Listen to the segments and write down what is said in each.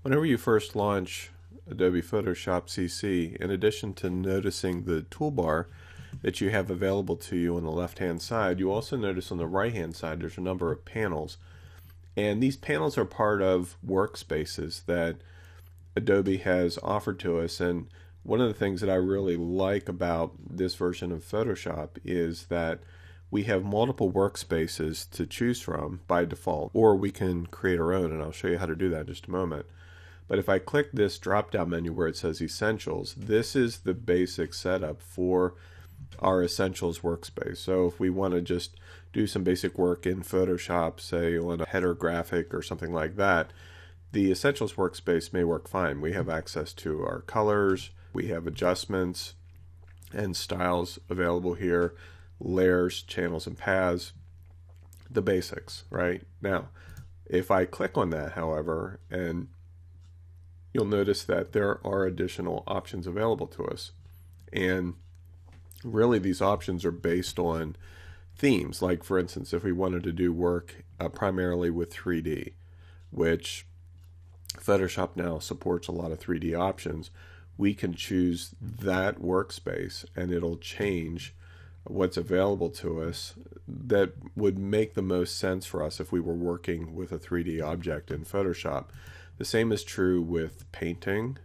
Whenever you first launch Adobe Photoshop CC, in addition to noticing the toolbar that you have available to you on the left-hand side, you also notice on the right-hand side there's a number of panels. And these panels are part of workspaces that Adobe has offered to us. And one of the things that I really like about this version of Photoshop is that we have multiple workspaces to choose from by default, or we can create our own, and I'll show you how to do that in just a moment. But if I click this drop-down menu where it says Essentials, this is the basic setup for our Essentials workspace. So if we want to just do some basic work in Photoshop, say on a header graphic or something like that, the Essentials workspace may work fine. We have access to our colors, we have adjustments and styles available here, layers, channels, and paths, the basics, right? Now, if I click on that, however, and you'll notice that there are additional options available to us. And really these options are based on themes. Like for instance, if we wanted to do work primarily with 3D, which Photoshop now supports a lot of 3D options, we can choose that workspace and it'll change what's available to us that would make the most sense for us if we were working with a 3D object in Photoshop. The same is true with painting.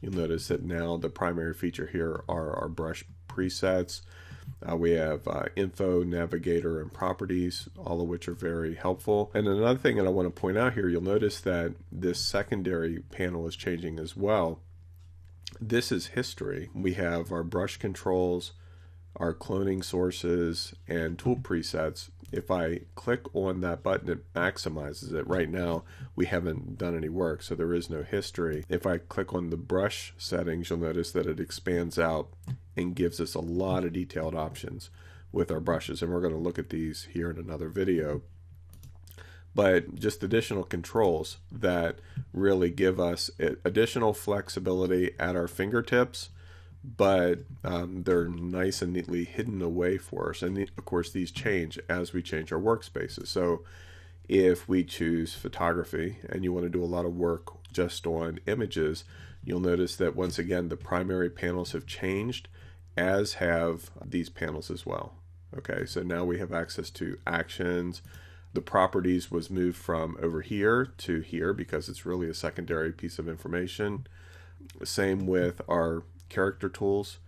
You'll notice that now the primary feature here are our brush presets. We have info, navigator, and properties, all of which are very helpful. And another thing that I want to point out here, you'll notice that this secondary panel is changing as well. This is history. We have our brush controls, our cloning sources, and tool presets. If I click on that button, it maximizes it. Right now, we haven't done any work, so there is no history. If I click on the brush settings, you'll notice that it expands out and gives us a lot of detailed options with our brushes, and we're going to look at these here in another video. But just additional controls that really give us additional flexibility at our fingertips, but they're nice and neatly hidden away for us. And of course these change as we change our workspaces. So if we choose photography and you want to do a lot of work just on images, you'll notice that once again the primary panels have changed, as have these panels as well. Okay, so now we have access to actions. The properties was moved from over here to here because it's really a secondary piece of information. Same with our character tools.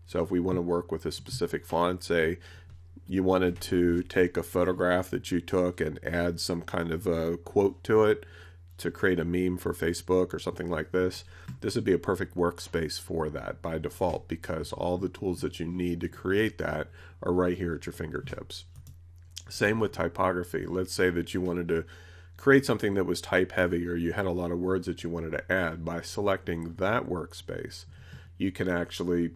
So if we want to work with a specific font, say you wanted to take a photograph that you took and add some kind of a quote to it to create a meme for Facebook or something like this, this would be a perfect workspace for that by default, because all the tools that you need to create that are right here at your fingertips. Same with typography. Let's say that you wanted to create something that was type heavy, or you had a lot of words that you wanted to add. By selecting that workspace, you can actually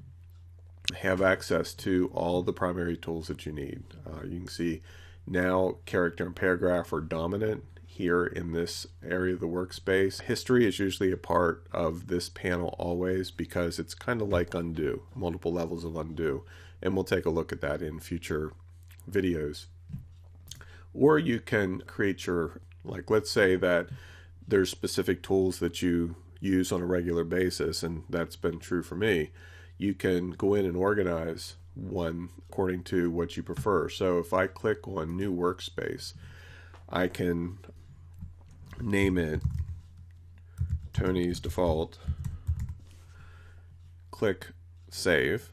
have access to all the primary tools that you need. You can see now character and paragraph are dominant here in this area of the workspace. History is usually a part of this panel always because it's kind of like undo, multiple levels of undo. And we'll take a look at that in future videos. Or you can create your, like let's say that there's specific tools that you use on a regular basis, and that's been true for me. You can go in and organize one according to what you prefer. So if I click on new workspace, I can name it Tony's default, click save,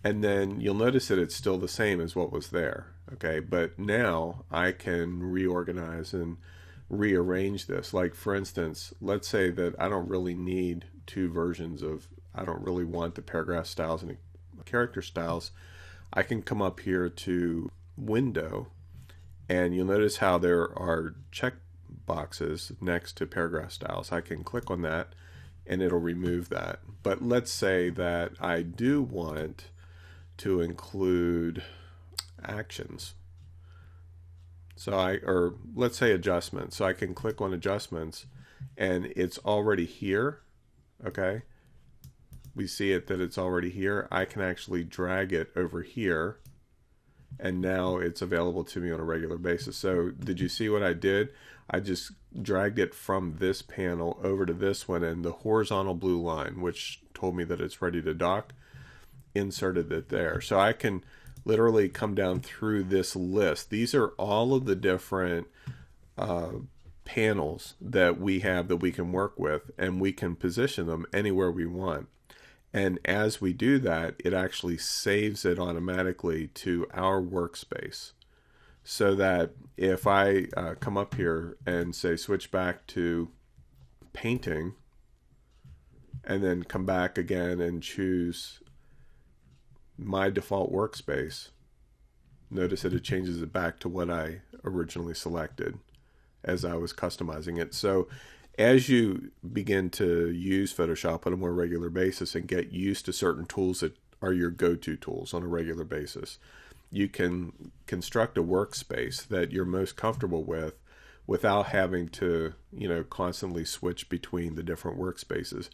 and then you'll notice that it's still the same as what was there. Okay, but now I can reorganize and rearrange this. Like for instance, let's say that I don't really need two versions of, I don't really want the paragraph styles and character styles. I can come up here to window, and you'll notice how there are check boxes next to paragraph styles. I can click on that and it'll remove that. But let's say that I do want to include actions. So or let's say adjustments. So I can click on adjustments and it's already here. Okay. We see it that it's already here. I can actually drag it over here and now it's available to me on a regular basis. So did you see what I did? I just dragged it from this panel over to this one, and the horizontal blue line, which told me that it's ready to dock, inserted it there. So I can literally come down through this list. These are all of the different panels that we have that we can work with, and we can position them anywhere we want. And as we do that, it actually saves it automatically to our workspace. So that if I come up here and say switch back to painting, and then come back again and choose my default workspace, notice that it changes it back to what I originally selected as I was customizing it. So as you begin to use Photoshop on a more regular basis and get used to certain tools that are your go-to tools on a regular basis, you can construct a workspace that you're most comfortable with without having to, constantly switch between the different workspaces.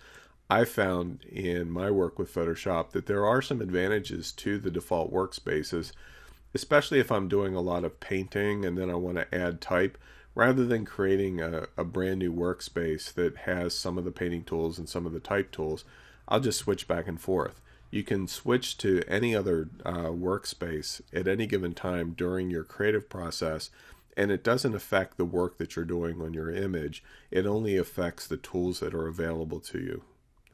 I found in my work with Photoshop that there are some advantages to the default workspaces, especially if I'm doing a lot of painting and then I want to add type. Rather than creating a brand new workspace that has some of the painting tools and some of the type tools, I'll just switch back and forth. You can switch to any other workspace at any given time during your creative process, and it doesn't affect the work that you're doing on your image. It only affects the tools that are available to you.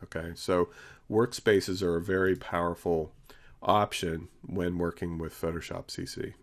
Okay, so workspaces are a very powerful option when working with Photoshop CC.